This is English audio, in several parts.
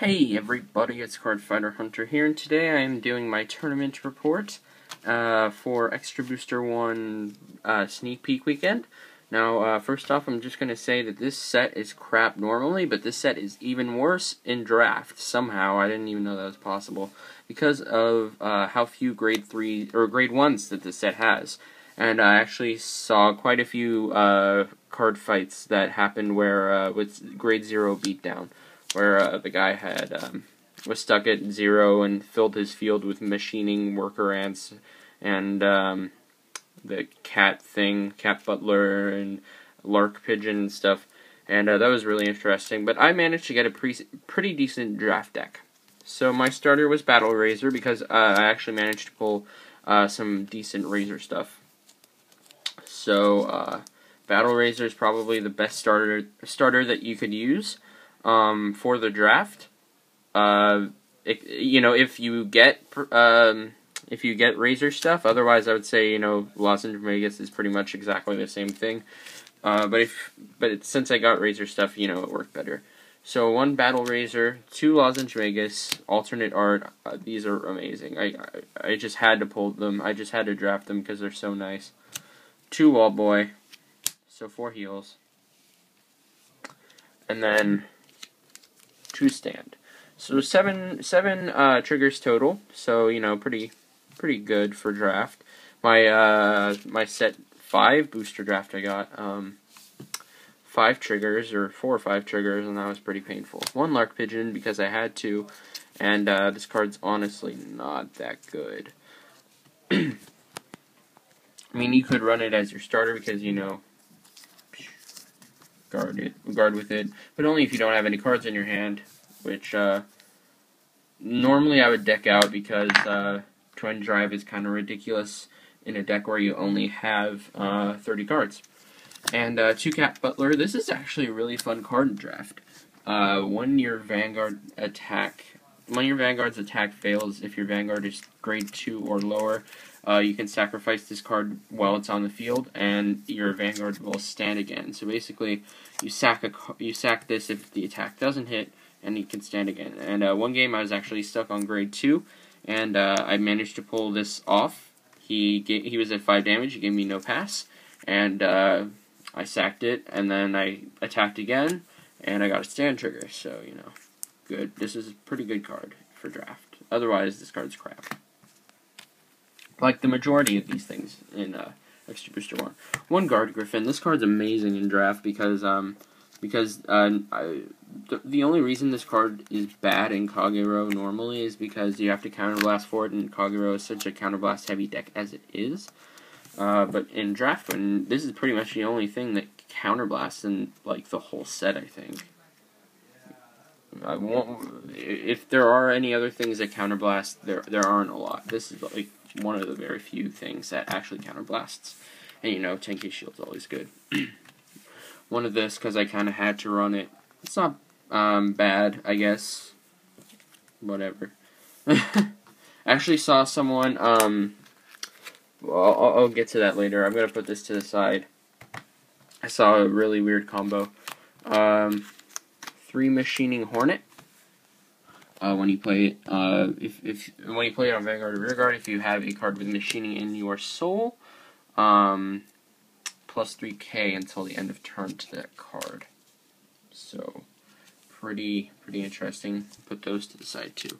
Hey everybody, it's Cardfighter Hunter here, and today I am doing my tournament report for Extra Booster 1 Sneak Peek Weekend. Now, first off, I'm just going to say that this set is crap normally, but this set is even worse in draft. Somehow, I didn't even know that was possible, because of how few Grade 3 or Grade 1s that this set has. And I actually saw quite a few card fights that happened where with Grade 0 beatdown, where the guy had was stuck at 0 and filled his field with machining worker ants and the cat butler and lark pigeon and stuff, and that was really interesting. But I managed to get a pretty decent draft deck. So my starter was Battle Razor because I actually managed to pull some decent Razor stuff. So Battle Razor is probably the best starter that you could use for the draft. If you get Razor stuff. Otherwise, I would say Lozenge Vegas is pretty much exactly the same thing. Since I got Razor stuff, it worked better. So 1 Battle Razor, 2 Lozenge Vegas, alternate art. These are amazing. I just had to pull them. I just had to draft them because they're so nice. 2 Wall Boy, so 4 heals, and then 2 stand. So seven triggers total. So pretty good for draft. My set 5 booster draft, I got 5 triggers, or 4 or 5 triggers, and that was pretty painful. 1 Lark Pigeon because I had to, and this card's honestly not that good. I mean, you could run it as your starter because, guard with it, but only if you don't have any cards in your hand, which, normally I would deck out because, Twin Drive is kind of ridiculous in a deck where you only have, 30 cards. And, 2 Cat Butler, this is actually a really fun card in draft. When your Vanguard's attack fails, if your Vanguard is Grade 2 or lower, you can sacrifice this card while it's on the field, and your Vanguard will stand again. So basically, you sack this if the attack doesn't hit, and you can stand again. And one game I was actually stuck on Grade 2, and I managed to pull this off. He was at 5 damage, he gave me no pass, and I sacked it, and then I attacked again, and I got a stand trigger, so, good. This is a pretty good card for draft. Otherwise, this card's crap. Like the majority of these things in Extra Booster 1. 1 Guard Griffin. This card's amazing in draft because the only reason this card is bad in Kagero normally is because you have to counterblast for it, and Kagero is such a counterblast heavy deck as it is. But in draft, this is pretty much the only thing that counterblasts in like the whole set, I think. If there are any other things that counterblast, there aren't a lot. This is like one of the very few things that actually counterblasts. And 10k shield's always good. One of this because I kind of had to run it. It's not bad, I guess. Whatever. I actually saw someone. Well, I'll get to that later. I'm gonna put this to the side. I saw a really weird combo. 3 Machining Hornet. When you play it, when you play it on Vanguard or Rearguard, if you have a card with Machining in your soul, plus 3k until the end of turn to that card. So, pretty interesting. Put those to the side too.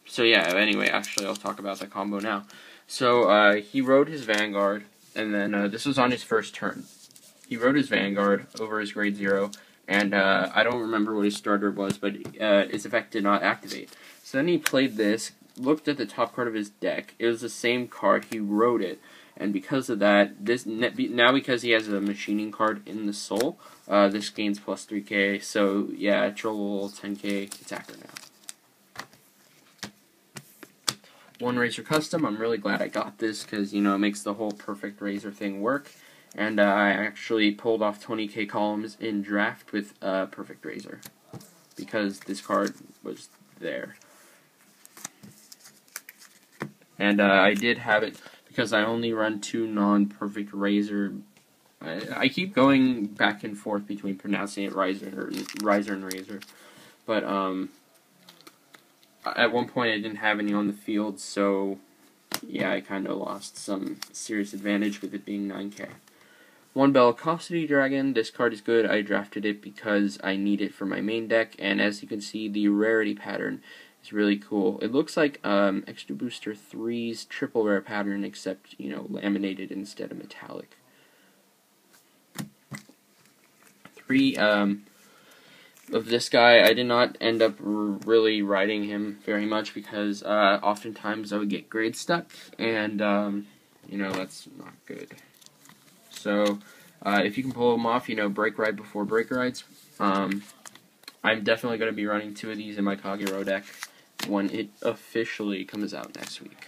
So yeah. Anyway, actually, I'll talk about the combo now. So he rode his Vanguard, and then this was on his first turn. He rode his Vanguard over his Grade 0. And I don't remember what his starter was, but its effect did not activate. So then he played this, looked at the top card of his deck. It was the same card. He wrote it. And because of that, now because he has a machining card in the soul, this gains plus 3k. So yeah, troll 10k attacker now. 1 Razor Custom. I'm really glad I got this because, it makes the whole perfect Razor thing work. And I actually pulled off 20k columns in draft with Perfect Razor because this card was there. And I did have it because I only run 2 non-Perfect Razor. I keep going back and forth between pronouncing it Riser and Razor. But at one point I didn't have any on the field, so yeah, I kind of lost some serious advantage with it being 9K. One Bellicosity Dragon. This card is good. I drafted it because I need it for my main deck, and as you can see, the rarity pattern is really cool. It looks like Extra Booster 3's triple rare pattern, except, you know, laminated instead of metallic. 3 of this guy. I did not end up really riding him very much because oftentimes I would get grade stuck, and you know, that's not good. So if you can pull them off, you know, break ride before break rides. I'm definitely going to be running 2 of these in my Kagero deck when it officially comes out next week.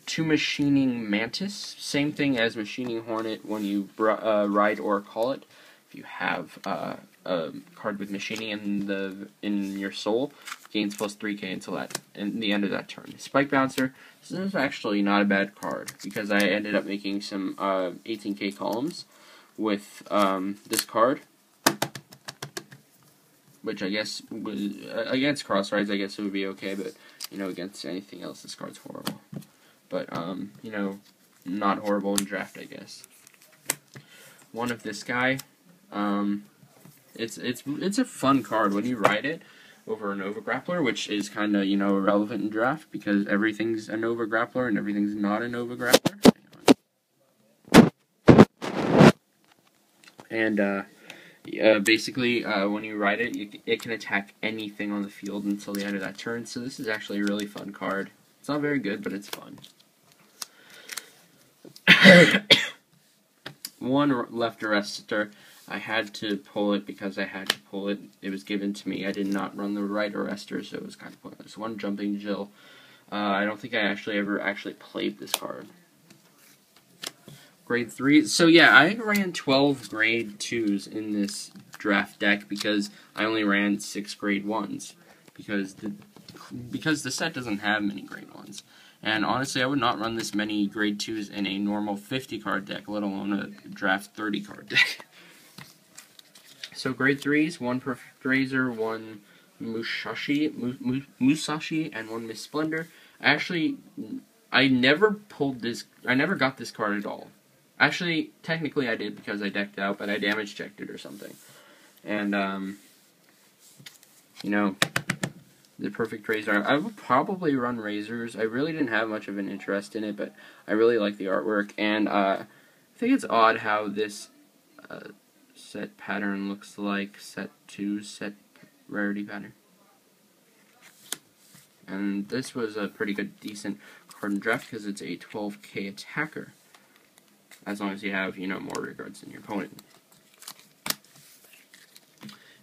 2 Machining Mantis, same thing as Machining Hornet when you ride or call it. If you have a card with Machining in your soul, gains plus 3k until the end of that turn. Spike Bouncer, this is actually not a bad card because I ended up making some 18k columns with this card, which I guess was, against cross rides I guess it would be okay, but you know, against anything else this card's horrible. But you know, not horrible in draft, I guess. 1 of this guy. It's a fun card when you ride it over a Nova Grappler, which is kind of, you know, irrelevant in draft because everything's a Nova Grappler and everything's not a Nova Grappler. And basically, when you ride it, it can attack anything on the field until the end of that turn. So this is actually a really fun card. It's not very good, but it's fun. 1 Left Arrestor. I had to pull it because I had to pull it. It was given to me. I did not run the right Arrestor, so it was kind of pointless. 1 Jumping Jill. I don't think I ever played this card. Grade 3. So yeah, I ran 12 grade 2s in this draft deck because I only ran 6 grade 1s because the set doesn't have many grade 1s. And honestly, I would not run this many grade 2s in a normal 50 card deck, let alone a draft 30 card deck. So grade 3s, 1 Perfect Razor, 1 Musashi, and 1 Miss Splendor. I never got this card at all. Actually, technically I did because I decked out, but I damage checked it or something. And, you know, the Perfect Razor. I would probably run Razors. I really didn't have much of an interest in it, but I really like the artwork. And I think it's odd how this set pattern looks like set 2 set rarity pattern. And this was a pretty good, decent card in draft because it's a 12k attacker. As long as you have, you know, more regards than your opponent.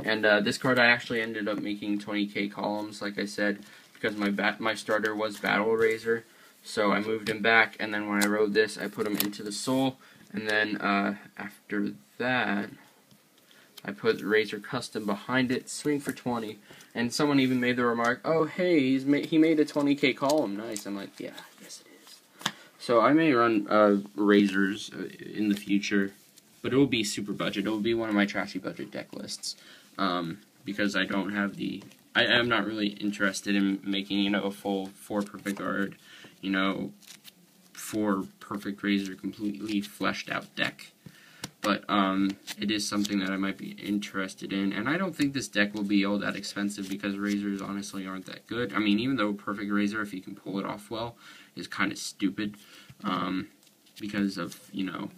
And this card I actually ended up making 20k columns, like I said, because my starter was Battle Razor. So I moved him back, and then when I rode this, I put him into the soul. And then after that, I put Razor Custom behind it, swing for 20. And someone even made the remark, "Oh, hey, he made a 20k column. Nice." I'm like, yeah, yes it is. So I may run Razors in the future, but it will be super budget. It will be one of my trashy budget deck lists. Because I don't have I am not really interested in making, you know, a full 4 Perfect Guard, you know, 4 Perfect Razor completely fleshed out deck. But it is something that I might be interested in, and I don't think this deck will be all that expensive because Razors honestly aren't that good. I mean, even though Perfect Razor, if you can pull it off well, is kind of stupid because of, you know,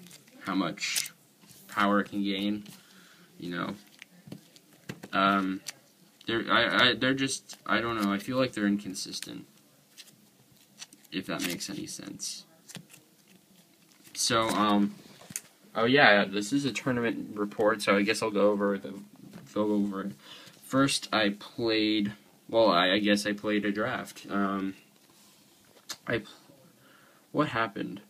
how much power it can gain, you know. They're just, I don't know, I feel like they're inconsistent, if that makes any sense. So, oh yeah, this is a tournament report, so I guess I'll go over it. First, I played, well, I guess I played a draft. What happened?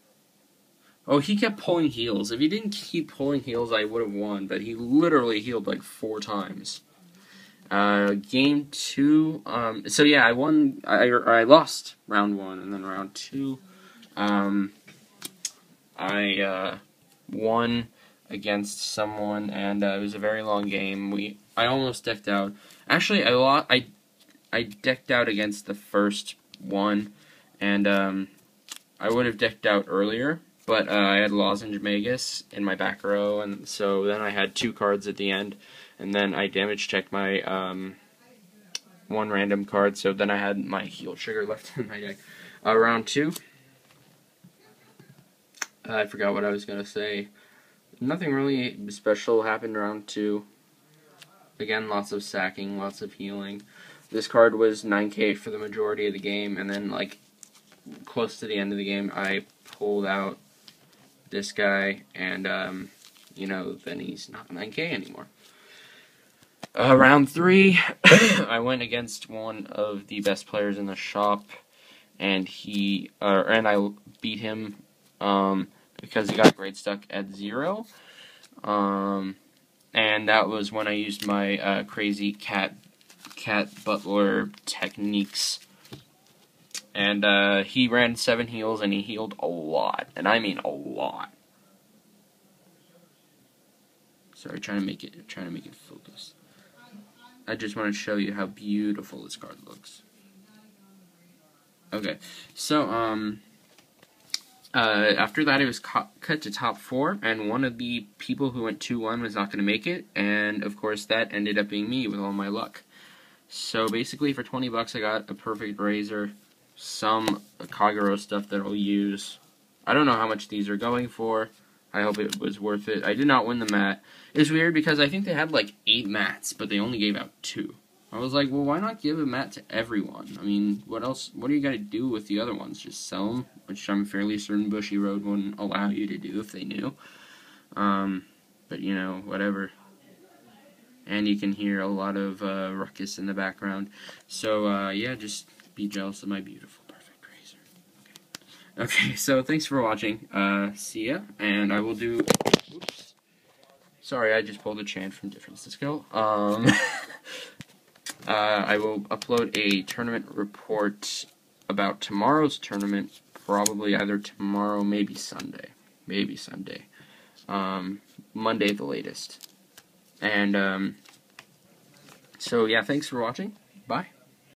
Oh, he kept pulling heals. If he didn't keep pulling heals, I would have won, but he literally healed like 4 times. Game 2, so yeah, I won, I lost round 1, and then round 2, I won against someone, and it was a very long game. I almost decked out. Actually, I decked out against the first one, and I would have decked out earlier, but I had Lozenge Magus in my back row, and so then I had 2 cards at the end, and then I damage checked my 1 random card, so then I had my Heal Trigger left in my deck. Round 2. I forgot what I was going to say. Nothing really special happened round 2. Again, lots of sacking, lots of healing. This card was 9k for the majority of the game, and then, like, close to the end of the game, I pulled out this guy, and, you know, then he's not 9k anymore. Round 3, I went against one of the best players in the shop, and I beat him, because he got grade stuck at 0. And that was when I used my crazy cat butler techniques. And he ran 7 heals, and he healed a lot, and I mean a lot. Sorry, trying to make it focus. I just want to show you how beautiful this card looks. Okay, so after that, it was cut to top 4, and one of the people who went 2-1 was not going to make it, and of course that ended up being me with all my luck. So basically, for 20 bucks, I got a perfect razor, some Kagero stuff that I'll use. I don't know how much these are going for. I hope it was worth it. I did not win the mat. It's weird because I think they had like 8 mats, but they only gave out 2. I was like, well, why not give a mat to everyone? I mean, what else? What do you got to do with the other ones? Just sell them, which I'm fairly certain Bushy Road wouldn't allow you to do if they knew. But you know, whatever. And you can hear a lot of ruckus in the background. So yeah, just be jealous of my beautiful, perfect razor. Okay, so thanks for watching. See ya, and I will do. Oops. Sorry, I just pulled a chant from Difference to Skill. I will upload a tournament report about tomorrow's tournament, probably either tomorrow, maybe Sunday. Maybe Sunday. Monday the latest. And, so yeah, thanks for watching. Bye.